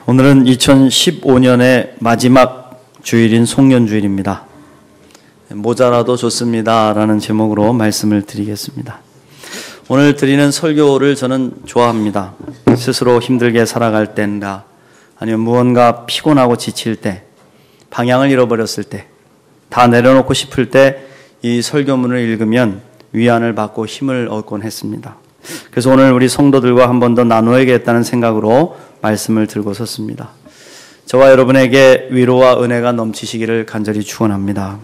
오늘은 2015년의 마지막 주일인 송년주일입니다. 모자라도 좋습니다 라는 제목으로 말씀을 드리겠습니다. 오늘 드리는 설교를 저는 좋아합니다. 스스로 힘들게 살아갈 때인가, 아니면 무언가 피곤하고 지칠 때, 방향을 잃어버렸을 때, 다 내려놓고 싶을 때 이 설교문을 읽으면 위안을 받고 힘을 얻곤 했습니다. 그래서 오늘 우리 성도들과 한 번 더 나누어야겠다는 생각으로 말씀을 들고 섰습니다. 저와 여러분에게 위로와 은혜가 넘치시기를 간절히 축원합니다.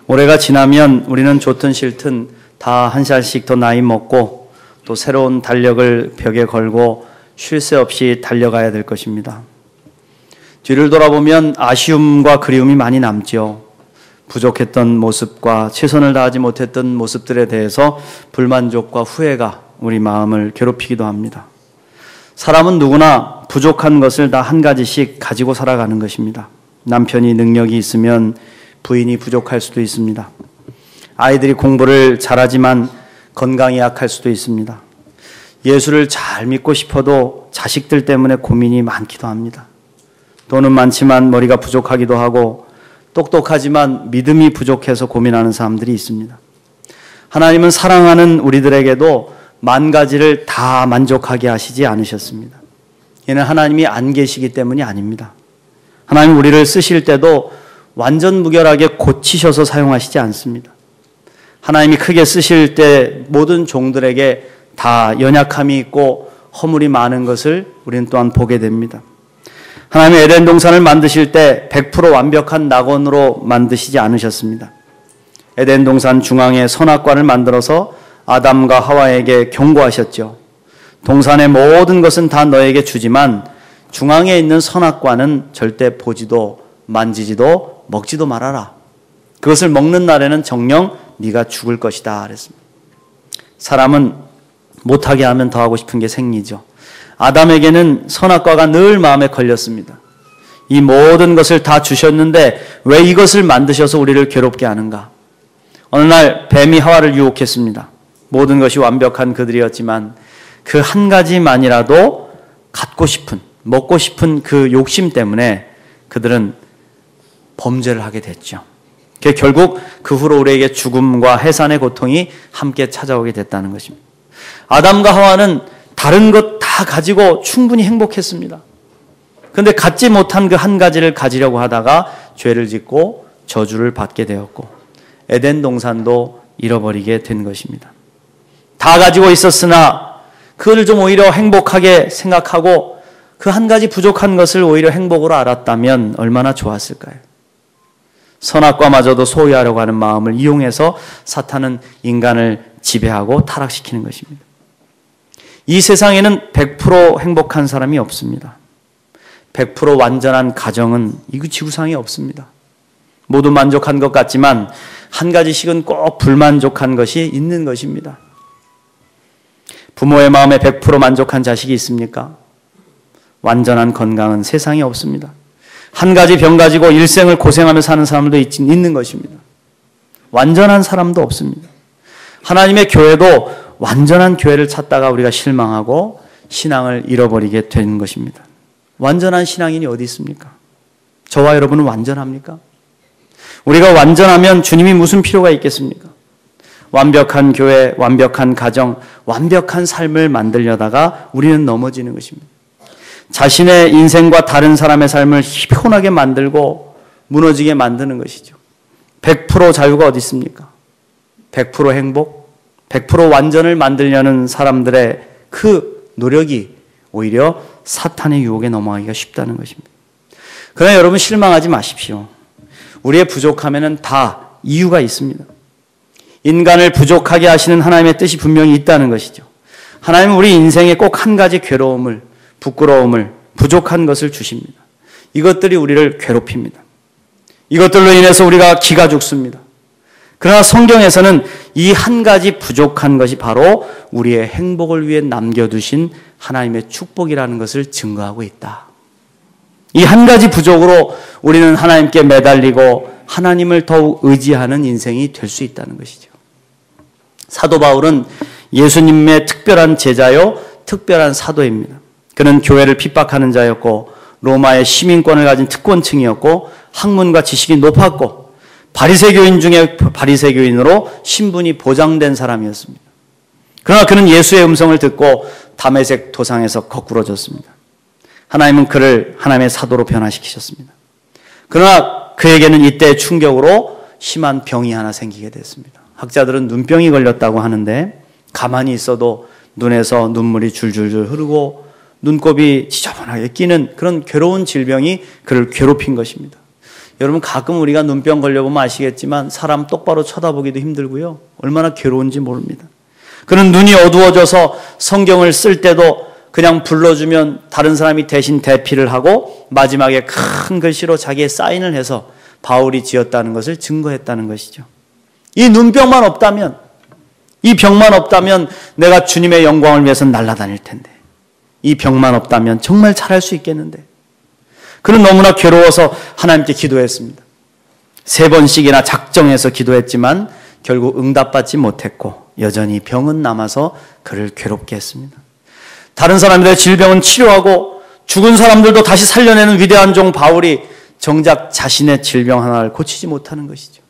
올해가 지나면 우리는 좋든 싫든 다 한 살씩 더 나이 먹고 또 새로운 달력을 벽에 걸고 쉴 새 없이 달려가야 될 것입니다. 뒤를 돌아보면 아쉬움과 그리움이 많이 남죠. 부족했던 모습과 최선을 다하지 못했던 모습들에 대해서 불만족과 후회가 우리 마음을 괴롭히기도 합니다. 사람은 누구나 부족한 것을 다 한 가지씩 가지고 살아가는 것입니다. 남편이 능력이 있으면 부인이 부족할 수도 있습니다. 아이들이 공부를 잘하지만 건강이 약할 수도 있습니다. 예수를 잘 믿고 싶어도 자식들 때문에 고민이 많기도 합니다. 돈은 많지만 머리가 부족하기도 하고 똑똑하지만 믿음이 부족해서 고민하는 사람들이 있습니다. 하나님은 사랑하는 우리들에게도 만 가지를 다 만족하게 하시지 않으셨습니다. 이는 하나님이 안 계시기 때문이 아닙니다. 하나님 우리를 쓰실 때도 완전 무결하게 고치셔서 사용하시지 않습니다. 하나님이 크게 쓰실 때 모든 종들에게 다 연약함이 있고 허물이 많은 것을 우리는 또한 보게 됩니다. 하나님이 에덴 동산을 만드실 때 100% 완벽한 낙원으로 만드시지 않으셨습니다. 에덴 동산 중앙에 선악과를 만들어서 아담과 하와에게 경고하셨죠. 동산의 모든 것은 다 너에게 주지만 중앙에 있는 선악과는 절대 보지도 만지지도 먹지도 말아라. 그것을 먹는 날에는 정녕 네가 죽을 것이다 그랬습니다. 사람은 못하게 하면 더 하고 싶은 게 생리죠. 아담에게는 선악과가 늘 마음에 걸렸습니다. 이 모든 것을 다 주셨는데 왜 이것을 만드셔서 우리를 괴롭게 하는가? 어느 날 뱀이 하와를 유혹했습니다. 모든 것이 완벽한 그들이었지만 그 한 가지만이라도 갖고 싶은, 먹고 싶은 그 욕심 때문에 그들은 범죄를 하게 됐죠. 결국 그 후로 우리에게 죽음과 해산의 고통이 함께 찾아오게 됐다는 것입니다. 아담과 하와는 다른 것 다 가지고 충분히 행복했습니다. 그런데 갖지 못한 그 한 가지를 가지려고 하다가 죄를 짓고 저주를 받게 되었고 에덴 동산도 잃어버리게 된 것입니다. 다 가지고 있었으나 그를 좀 오히려 행복하게 생각하고 그 한 가지 부족한 것을 오히려 행복으로 알았다면 얼마나 좋았을까요? 선악과마저도 소유하려고 하는 마음을 이용해서 사탄은 인간을 지배하고 타락시키는 것입니다. 이 세상에는 100% 행복한 사람이 없습니다. 100% 완전한 가정은 이 지구상에 없습니다. 모두 만족한 것 같지만 한 가지씩은 꼭 불만족한 것이 있는 것입니다. 부모의 마음에 100% 만족한 자식이 있습니까? 완전한 건강은 세상에 없습니다. 한 가지 병 가지고 일생을 고생하며 사는 사람도 있는 것입니다. 완전한 사람도 없습니다. 하나님의 교회도 완전한 교회를 찾다가 우리가 실망하고 신앙을 잃어버리게 되는 것입니다. 완전한 신앙인이 어디 있습니까? 저와 여러분은 완전합니까? 우리가 완전하면 주님이 무슨 필요가 있겠습니까? 완벽한 교회, 완벽한 가정, 완벽한 삶을 만들려다가 우리는 넘어지는 것입니다. 자신의 인생과 다른 사람의 삶을 피곤하게 만들고 무너지게 만드는 것이죠. 100% 자유가 어디 있습니까? 100% 행복? 100% 완전을 만들려는 사람들의 그 노력이 오히려 사탄의 유혹에 넘어가기가 쉽다는 것입니다. 그러나 여러분 실망하지 마십시오. 우리의 부족함에는 다 이유가 있습니다. 인간을 부족하게 하시는 하나님의 뜻이 분명히 있다는 것이죠. 하나님은 우리 인생에 꼭 한 가지 괴로움을, 부끄러움을, 부족한 것을 주십니다. 이것들이 우리를 괴롭힙니다. 이것들로 인해서 우리가 기가 죽습니다. 그러나 성경에서는 이 한 가지 부족한 것이 바로 우리의 행복을 위해 남겨두신 하나님의 축복이라는 것을 증거하고 있다. 이 한 가지 부족으로 우리는 하나님께 매달리고 하나님을 더욱 의지하는 인생이 될 수 있다는 것이죠. 사도 바울은 예수님의 특별한 제자요, 특별한 사도입니다. 그는 교회를 핍박하는 자였고 로마의 시민권을 가진 특권층이었고 학문과 지식이 높았고 바리새교인 중에 바리새교인으로 신분이 보장된 사람이었습니다. 그러나 그는 예수의 음성을 듣고 다메섹 도상에서 거꾸러졌습니다. 하나님은 그를 하나님의 사도로 변화시키셨습니다. 그러나 그에게는 이때 충격으로 심한 병이 하나 생기게 됐습니다. 학자들은 눈병이 걸렸다고 하는데 가만히 있어도 눈에서 눈물이 줄줄줄 흐르고 눈곱이 지저분하게 끼는 그런 괴로운 질병이 그를 괴롭힌 것입니다. 여러분 가끔 우리가 눈병 걸려보면 아시겠지만 사람 똑바로 쳐다보기도 힘들고요. 얼마나 괴로운지 모릅니다. 그는 눈이 어두워져서 성경을 쓸 때도 그냥 불러주면 다른 사람이 대신 대피를 하고 마지막에 큰 글씨로 자기의 사인을 해서 바울이 지었다는 것을 증거했다는 것이죠. 이 눈병만 없다면, 이 병만 없다면 내가 주님의 영광을 위해서 날아다닐 텐데, 이 병만 없다면 정말 잘할 수 있겠는데, 그는 너무나 괴로워서 하나님께 기도했습니다. 3번씩이나 작정해서 기도했지만 결국 응답받지 못했고 여전히 병은 남아서 그를 괴롭게 했습니다. 다른 사람들의 질병은 치료하고 죽은 사람들도 다시 살려내는 위대한 종 바울이 정작 자신의 질병 하나를 고치지 못하는 것이죠.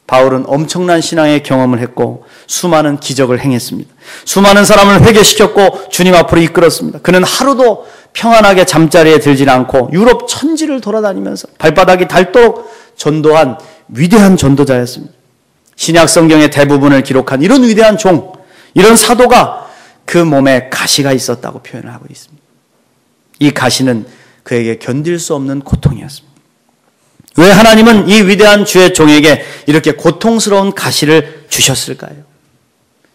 바울은 엄청난 신앙의 경험을 했고 수많은 기적을 행했습니다. 수많은 사람을 회개시켰고 주님 앞으로 이끌었습니다. 그는 하루도 평안하게 잠자리에 들지 않고 유럽 천지를 돌아다니면서 발바닥이 닳도록 전도한 위대한 전도자였습니다. 신약 성경의 대부분을 기록한 이런 위대한 종, 이런 사도가 그 몸에 가시가 있었다고 표현을 하고 있습니다. 이 가시는 그에게 견딜 수 없는 고통이었습니다. 왜 하나님은 이 위대한 주의 종에게 이렇게 고통스러운 가시를 주셨을까요?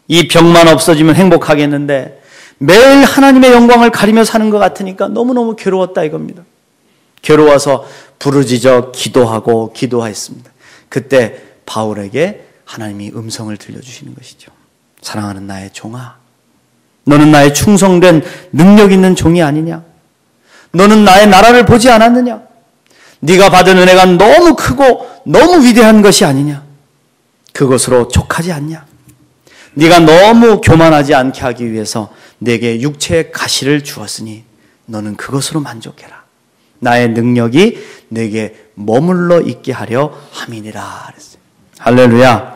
이 병만 없어지면 행복하겠는데 매일 하나님의 영광을 가리며 사는 것 같으니까 너무너무 괴로웠다 이겁니다. 괴로워서 부르짖어 기도하고 기도했습니다. 그때 바울에게 하나님이 음성을 들려주시는 것이죠. 사랑하는 나의 종아, 너는 나의 충성된 능력 있는 종이 아니냐? 너는 나의 나라를 보지 않았느냐? 네가 받은 은혜가 너무 크고 너무 위대한 것이 아니냐? 그것으로 족하지 않냐? 네가 너무 교만하지 않게 하기 위해서 내게 육체의 가시를 주었으니 너는 그것으로 만족해라. 나의 능력이 내게 머물러 있게 하려 함이니라 그랬어요. 할렐루야.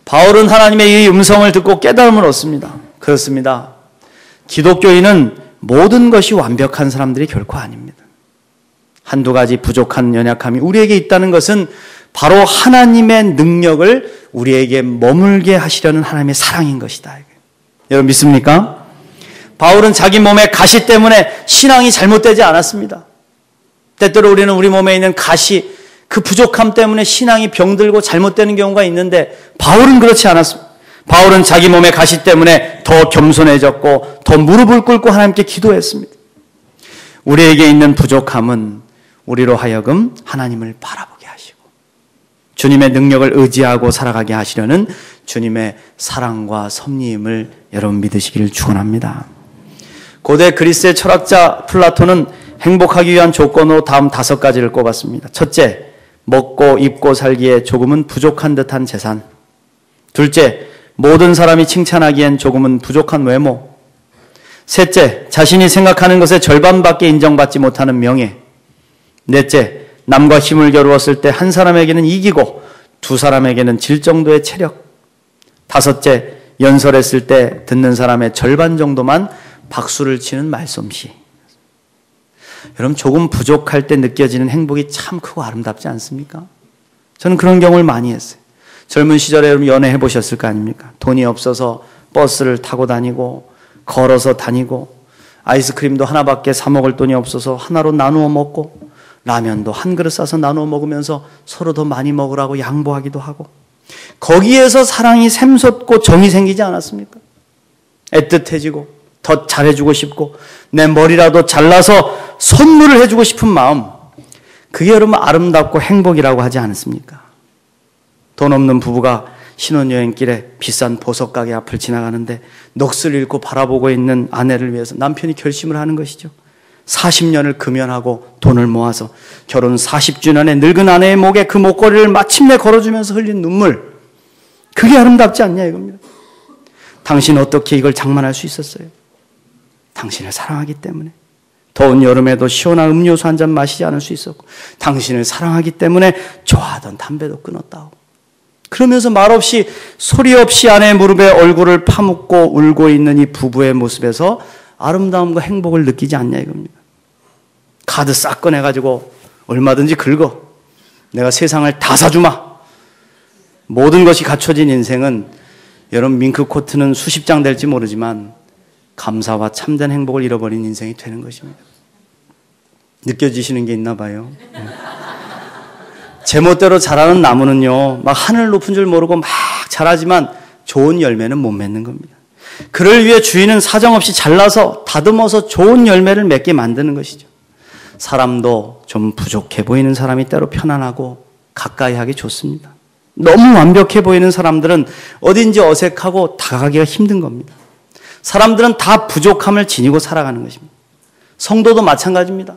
바울은 하나님의 이 음성을 듣고 깨달음을 얻습니다. 그렇습니다. 기독교인은 모든 것이 완벽한 사람들이 결코 아닙니다. 한두 가지 부족한 연약함이 우리에게 있다는 것은 바로 하나님의 능력을 우리에게 머물게 하시려는 하나님의 사랑인 것이다. 여러분 믿습니까? 바울은 자기 몸의 가시 때문에 신앙이 잘못되지 않았습니다. 때때로 우리는 우리 몸에 있는 가시, 그 부족함 때문에 신앙이 병들고 잘못되는 경우가 있는데 바울은 그렇지 않았습니다. 바울은 자기 몸의 가시 때문에 더 겸손해졌고 더 무릎을 꿇고 하나님께 기도했습니다. 우리에게 있는 부족함은 우리로 하여금 하나님을 바라보게 하시고 주님의 능력을 의지하고 살아가게 하시려는 주님의 사랑과 섭리임을 여러분 믿으시기를 축원합니다. 고대 그리스의 철학자 플라톤은 행복하기 위한 조건으로 다음 5가지를 꼽았습니다. 첫째, 먹고 입고 살기에 조금은 부족한 듯한 재산. 둘째, 모든 사람이 칭찬하기엔 조금은 부족한 외모. 셋째, 자신이 생각하는 것의 절반밖에 인정받지 못하는 명예. 넷째, 남과 힘을 겨루었을 때 한 사람에게는 이기고 두 사람에게는 질 정도의 체력. 다섯째, 연설했을 때 듣는 사람의 절반 정도만 박수를 치는 말솜씨. 여러분 조금 부족할 때 느껴지는 행복이 참 크고 아름답지 않습니까? 저는 그런 경험을 많이 했어요. 젊은 시절에 여러분 연애해 보셨을 거 아닙니까? 돈이 없어서 버스를 타고 다니고 걸어서 다니고 아이스크림도 하나밖에 사 먹을 돈이 없어서 하나로 나누어 먹고 라면도 한 그릇 싸서 나누어 먹으면서 서로 더 많이 먹으라고 양보하기도 하고 거기에서 사랑이 샘솟고 정이 생기지 않았습니까? 애틋해지고 더 잘해주고 싶고 내 머리라도 잘라서 선물을 해주고 싶은 마음, 그게 여러분 아름답고 행복이라고 하지 않습니까? 돈 없는 부부가 신혼여행길에 비싼 보석 가게 앞을 지나가는데 넋을 잃고 바라보고 있는 아내를 위해서 남편이 결심을 하는 것이죠. 40년을 금연하고 돈을 모아서 결혼 40주년에 늙은 아내의 목에 그 목걸이를 마침내 걸어주면서 흘린 눈물, 그게 아름답지 않냐 이겁니다. 당신 어떻게 이걸 장만할 수 있었어요? 당신을 사랑하기 때문에, 더운 여름에도 시원한 음료수 한 잔 마시지 않을 수 있었고 당신을 사랑하기 때문에 좋아하던 담배도 끊었다고. 그러면서 말없이 소리 없이 아내의 무릎에 얼굴을 파묻고 울고 있는 이 부부의 모습에서 아름다움과 행복을 느끼지 않냐 이겁니다. 카드 싹 꺼내가지고 얼마든지 긁어. 내가 세상을 다 사주마. 모든 것이 갖춰진 인생은 여러분 밍크 코트는 수십 장 될지 모르지만 감사와 참된 행복을 잃어버린 인생이 되는 것입니다. 느껴지시는 게 있나 봐요. 제멋대로 자라는 나무는요, 막 하늘 높은 줄 모르고 막 자라지만 좋은 열매는 못 맺는 겁니다. 그를 위해 주인은 사정없이 잘라서 다듬어서 좋은 열매를 맺게 만드는 것이죠. 사람도 좀 부족해 보이는 사람이 때로 편안하고 가까이 하기 좋습니다. 너무 완벽해 보이는 사람들은 어딘지 어색하고 다가가기가 힘든 겁니다. 사람들은 다 부족함을 지니고 살아가는 것입니다. 성도도 마찬가지입니다.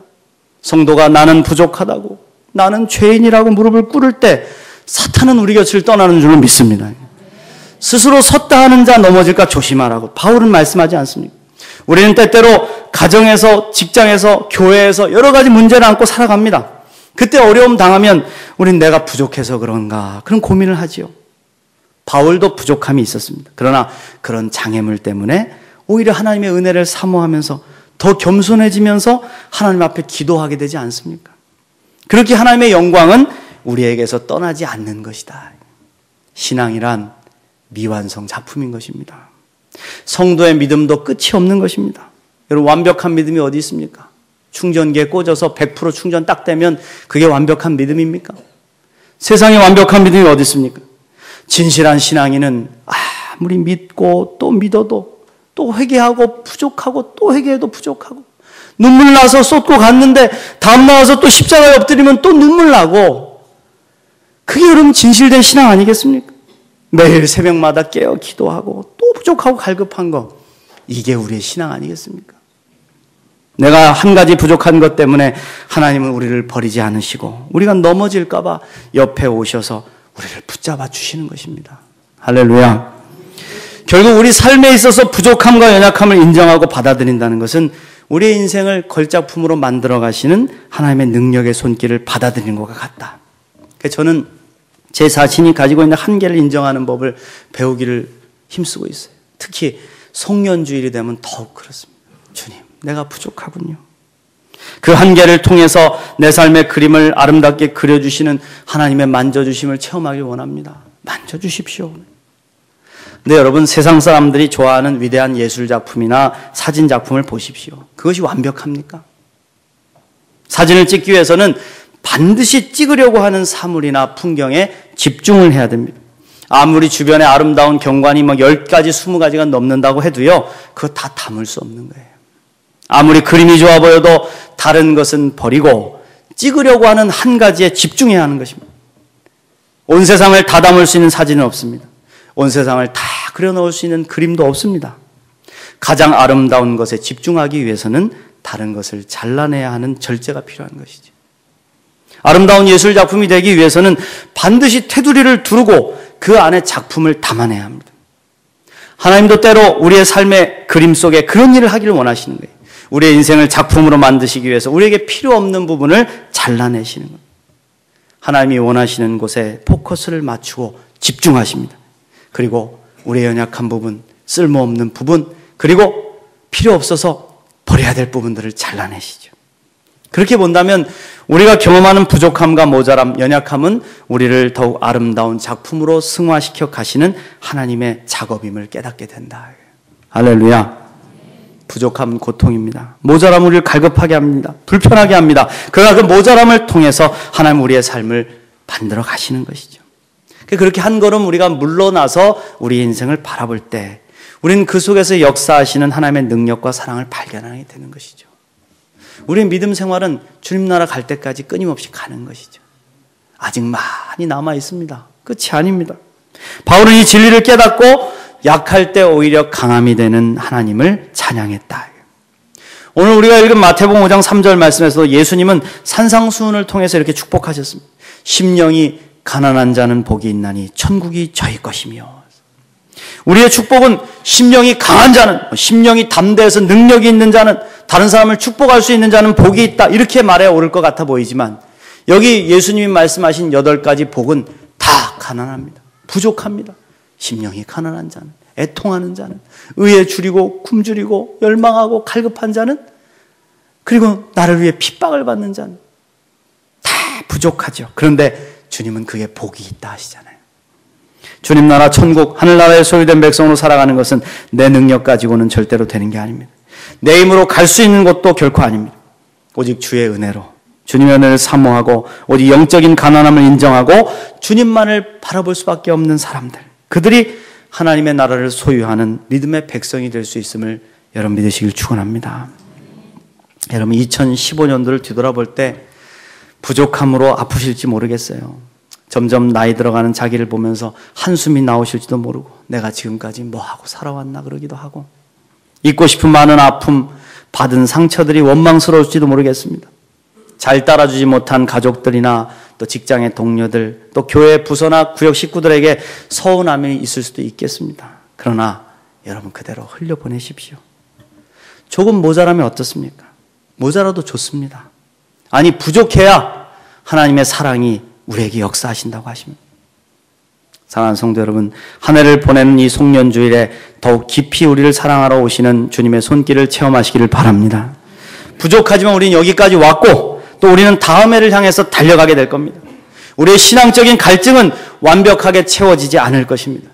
성도가 나는 부족하다고, 나는 죄인이라고 무릎을 꿇을 때 사탄은 우리 곁을 떠나는 줄로 믿습니다. 스스로 섰다 하는 자 넘어질까 조심하라고 바울은 말씀하지 않습니까? 우리는 때때로 가정에서, 직장에서, 교회에서 여러 가지 문제를 안고 살아갑니다. 그때 어려움 당하면 우린 내가 부족해서 그런가 그런 고민을 하지요. 바울도 부족함이 있었습니다. 그러나 그런 장애물 때문에 오히려 하나님의 은혜를 사모하면서 더 겸손해지면서 하나님 앞에 기도하게 되지 않습니까? 그렇게 하나님의 영광은 우리에게서 떠나지 않는 것이다. 신앙이란 미완성 작품인 것입니다. 성도의 믿음도 끝이 없는 것입니다. 여러분 완벽한 믿음이 어디 있습니까? 충전기에 꽂아서 100% 충전 딱 되면 그게 완벽한 믿음입니까? 세상에 완벽한 믿음이 어디 있습니까? 진실한 신앙인은 아무리 믿고 또 믿어도 또 회개하고 부족하고 또 회개해도 부족하고 눈물 나서 쏟고 갔는데 다음 나와서 또 십자가에 엎드리면 또 눈물 나고 그게 여러분 진실된 신앙 아니겠습니까? 매일 새벽마다 깨어 기도하고 또 부족하고 갈급한 거 이게 우리의 신앙 아니겠습니까? 내가 한 가지 부족한 것 때문에 하나님은 우리를 버리지 않으시고 우리가 넘어질까 봐 옆에 오셔서 우리를 붙잡아 주시는 것입니다. 할렐루야. 결국 우리 삶에 있어서 부족함과 연약함을 인정하고 받아들인다는 것은 우리의 인생을 걸작품으로 만들어 가시는 하나님의 능력의 손길을 받아들이는 것과 같다. 저는 제 자신이 가지고 있는 한계를 인정하는 법을 배우기를 힘쓰고 있어요. 특히 송년주일이 되면 더욱 그렇습니다. 주님, 내가 부족하군요. 그 한계를 통해서 내 삶의 그림을 아름답게 그려주시는 하나님의 만져주심을 체험하길 원합니다. 만져주십시오. 근데 여러분 세상 사람들이 좋아하는 위대한 예술작품이나 사진작품을 보십시오. 그것이 완벽합니까? 사진을 찍기 위해서는 반드시 찍으려고 하는 사물이나 풍경에 집중을 해야 됩니다. 아무리 주변에 아름다운 경관이 막 10가지, 20가지가 넘는다고 해도요, 그거 다 담을 수 없는 거예요. 아무리 그림이 좋아 보여도 다른 것은 버리고 찍으려고 하는 한 가지에 집중해야 하는 것입니다. 온 세상을 다 담을 수 있는 사진은 없습니다. 온 세상을 다 그려넣을 수 있는 그림도 없습니다. 가장 아름다운 것에 집중하기 위해서는 다른 것을 잘라내야 하는 절제가 필요한 것이죠. 아름다운 예술작품이 되기 위해서는 반드시 테두리를 두르고 그 안에 작품을 담아내야 합니다. 하나님도 때로 우리의 삶의 그림 속에 그런 일을 하기를 원하시는 거예요. 우리의 인생을 작품으로 만드시기 위해서 우리에게 필요 없는 부분을 잘라내시는 거예요. 하나님이 원하시는 곳에 포커스를 맞추고 집중하십니다. 그리고 우리의 연약한 부분, 쓸모없는 부분, 그리고 필요 없어서 버려야 될 부분들을 잘라내시죠. 그렇게 본다면 우리가 경험하는 부족함과 모자람, 연약함은 우리를 더욱 아름다운 작품으로 승화시켜 가시는 하나님의 작업임을 깨닫게 된다. 할렐루야. 부족함은 고통입니다. 모자람은 우리를 갈급하게 합니다. 불편하게 합니다. 그러나 그 모자람을 통해서 하나님 우리의 삶을 만들어 가시는 것이죠. 그렇게 한 걸음 우리가 물러나서 우리 인생을 바라볼 때 우리는 그 속에서 역사하시는 하나님의 능력과 사랑을 발견하게 되는 것이죠. 우리의 믿음 생활은 주님 나라 갈 때까지 끊임없이 가는 것이죠. 아직 많이 남아 있습니다. 끝이 아닙니다. 바울은 이 진리를 깨닫고 약할 때 오히려 강함이 되는 하나님을 찬양했다. 오늘 우리가 읽은 마태복음 5장 3절 말씀에서 예수님은 산상수훈을 통해서 이렇게 축복하셨습니다. 심령이 가난한 자는 복이 있나니 천국이 저희 것이며. 우리의 축복은 심령이 강한 자는, 심령이 담대해서 능력이 있는 자는, 다른 사람을 축복할 수 있는 자는 복이 있다, 이렇게 말해 옳을 것 같아 보이지만 여기 예수님이 말씀하신 8가지 복은 다 가난합니다. 부족합니다. 심령이 가난한 자는, 애통하는 자는, 의에 줄이고 굶주리고 열망하고 갈급한 자는, 그리고 나를 위해 핍박을 받는 자는 다 부족하죠. 그런데 주님은 그게 복이 있다 하시잖아요. 주님 나라 천국 하늘나라에 소유된 백성으로 살아가는 것은 내 능력 가지고는 절대로 되는 게 아닙니다. 내 힘으로 갈 수 있는 것도 결코 아닙니다. 오직 주의 은혜로, 주님의 은혜를 사모하고 오직 영적인 가난함을 인정하고 주님만을 바라볼 수밖에 없는 사람들, 그들이 하나님의 나라를 소유하는 믿음의 백성이 될 수 있음을 여러분 믿으시길 축원합니다. 여러분 2015년도를 뒤돌아볼 때 부족함으로 아프실지 모르겠어요. 점점 나이 들어가는 자기를 보면서 한숨이 나오실지도 모르고 내가 지금까지 뭐하고 살아왔나 그러기도 하고, 잊고 싶은 많은 아픔, 받은 상처들이 원망스러울지도 모르겠습니다. 잘 따라주지 못한 가족들이나 또 직장의 동료들, 또 교회 부서나 구역 식구들에게 서운함이 있을 수도 있겠습니다. 그러나 여러분 그대로 흘려보내십시오. 조금 모자라면 어떻습니까? 모자라도 좋습니다. 아니 부족해야 하나님의 사랑이 우리에게 역사하신다고 하십니다. 사랑하는 성도 여러분, 한 해를 보내는 이 송년주일에 더욱 깊이 우리를 사랑하러 오시는 주님의 손길을 체험하시기를 바랍니다. 부족하지만 우리는 여기까지 왔고 또 우리는 다음 해를 향해서 달려가게 될 겁니다. 우리의 신앙적인 갈증은 완벽하게 채워지지 않을 것입니다.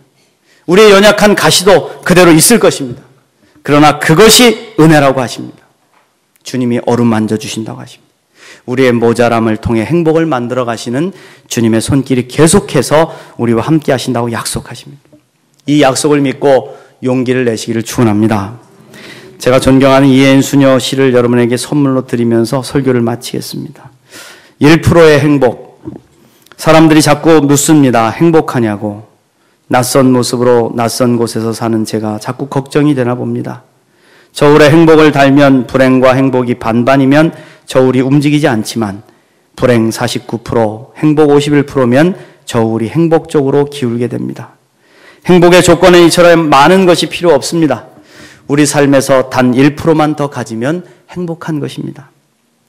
우리의 연약한 가시도 그대로 있을 것입니다. 그러나 그것이 은혜라고 하십니다. 주님이 어루만져 주신다고 하십니다. 우리의 모자람을 통해 행복을 만들어 가시는 주님의 손길이 계속해서 우리와 함께 하신다고 약속하십니다. 이 약속을 믿고 용기를 내시기를 축원합니다. 제가 존경하는 이혜인 수녀 시를 여러분에게 선물로 드리면서 설교를 마치겠습니다. 1%의 행복. 사람들이 자꾸 묻습니다. 행복하냐고. 낯선 모습으로 낯선 곳에서 사는 제가 자꾸 걱정이 되나 봅니다. 저울에 행복을 달면 불행과 행복이 반반이면 저울이 움직이지 않지만 불행 49%, 행복 51%면 저울이 행복 쪽으로 기울게 됩니다. 행복의 조건은 이처럼 많은 것이 필요 없습니다. 우리 삶에서 단 1%만 더 가지면 행복한 것입니다.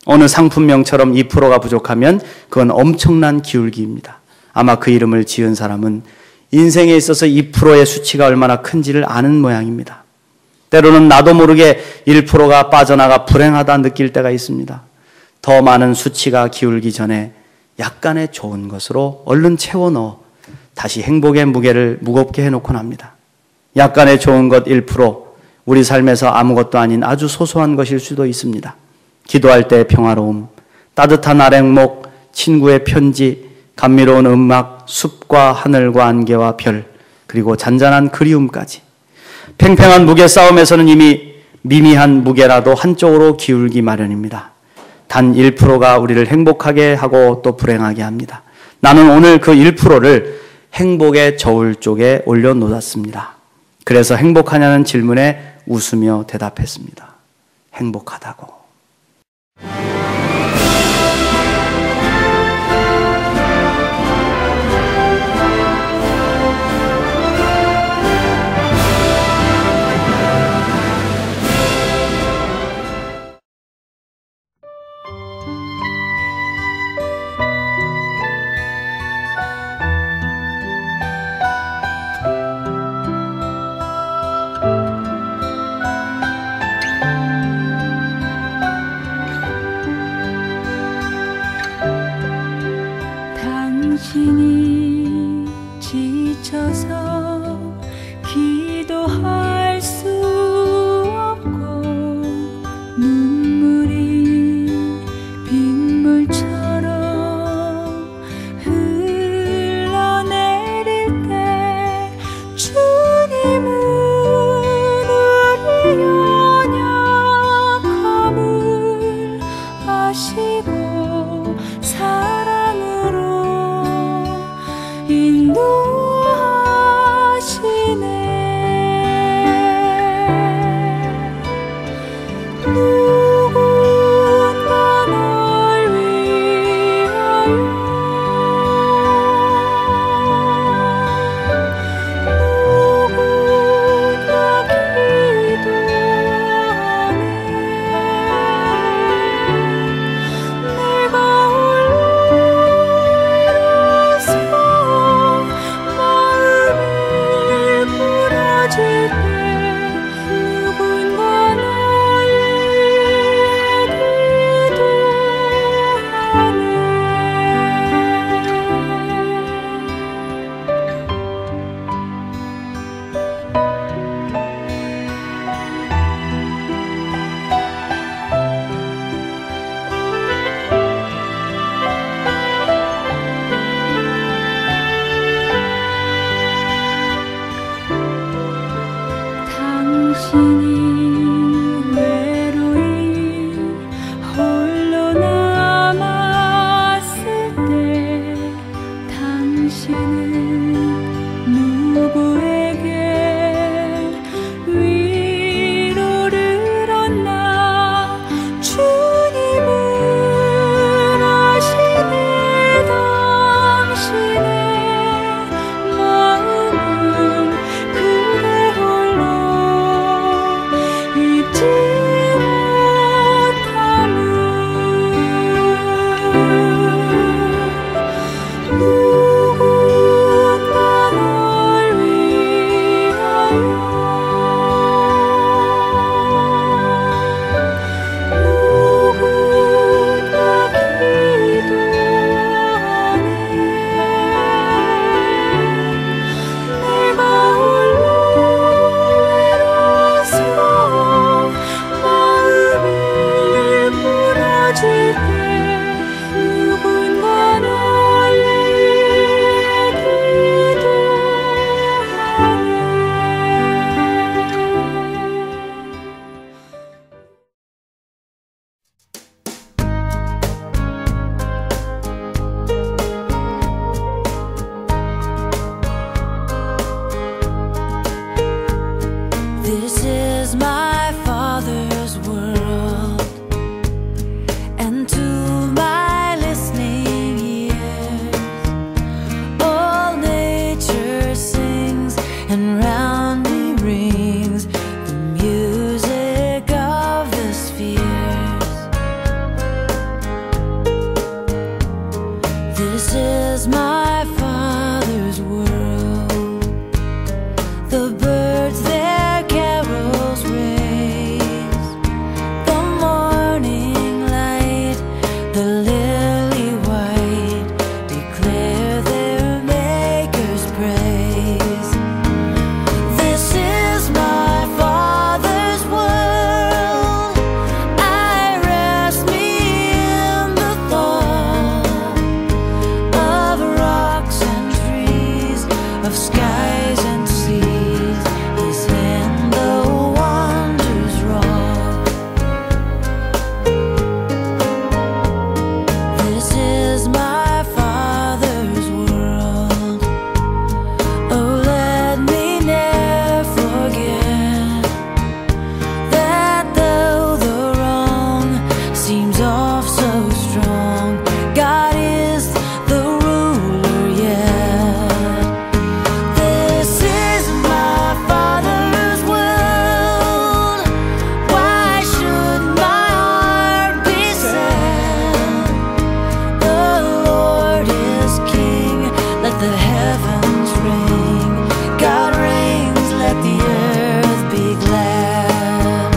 어느 상품명처럼 2%가 부족하면 그건 엄청난 기울기입니다. 아마 그 이름을 지은 사람은 인생에 있어서 2%의 수치가 얼마나 큰지를 아는 모양입니다. 때로는 나도 모르게 1%가 빠져나가 불행하다 느낄 때가 있습니다. 더 많은 수치가 기울기 전에 약간의 좋은 것으로 얼른 채워 넣어 다시 행복의 무게를 무겁게 해놓곤 합니다. 약간의 좋은 것 1%, 우리 삶에서 아무것도 아닌 아주 소소한 것일 수도 있습니다. 기도할 때의 평화로움, 따뜻한 아랫목, 친구의 편지, 감미로운 음악, 숲과 하늘과 안개와 별, 그리고 잔잔한 그리움까지. 팽팽한 무게 싸움에서는 이미 미미한 무게라도 한쪽으로 기울기 마련입니다. 단 1%가 우리를 행복하게 하고 또 불행하게 합니다. 나는 오늘 그 1%를 행복의 저울 쪽에 올려놓았습니다. 그래서 행복하냐는 질문에 웃으며 대답했습니다. 행복하다고. 당신이 지쳐서 기도할 수 없고 눈물이 빗물처럼 흘러내릴 때 주님은 우리의 연약함을 아시고 사랑으로 인도하시네. 누군가 널 위하여, 누군가 This is my Father's world, and to my listening ears, all nature sings, and round me rings the music of the spheres. This is my Father's world. The birds their carols raise, the morning light, the lily white, declare their Maker's praise. This is my Father's world. I rest me in the thought of rocks and trees, of skies and seas. His hand the wonders wrought. This is my Father's world. Oh, let me never forget that though the wrong seems off so strong, God is the ruler yet. This is my Father's world. Why should my heart be sad? The Lord is King, let the heavens ring. God reigns, let the earth be glad.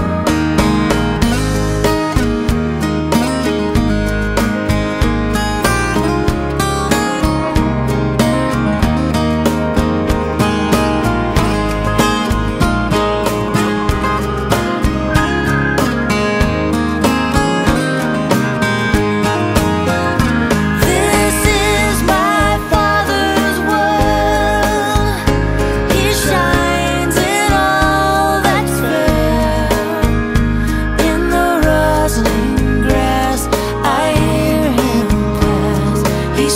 This is my Father's world. He shines in all that's fair. In the rustling grass, I hear him pass. He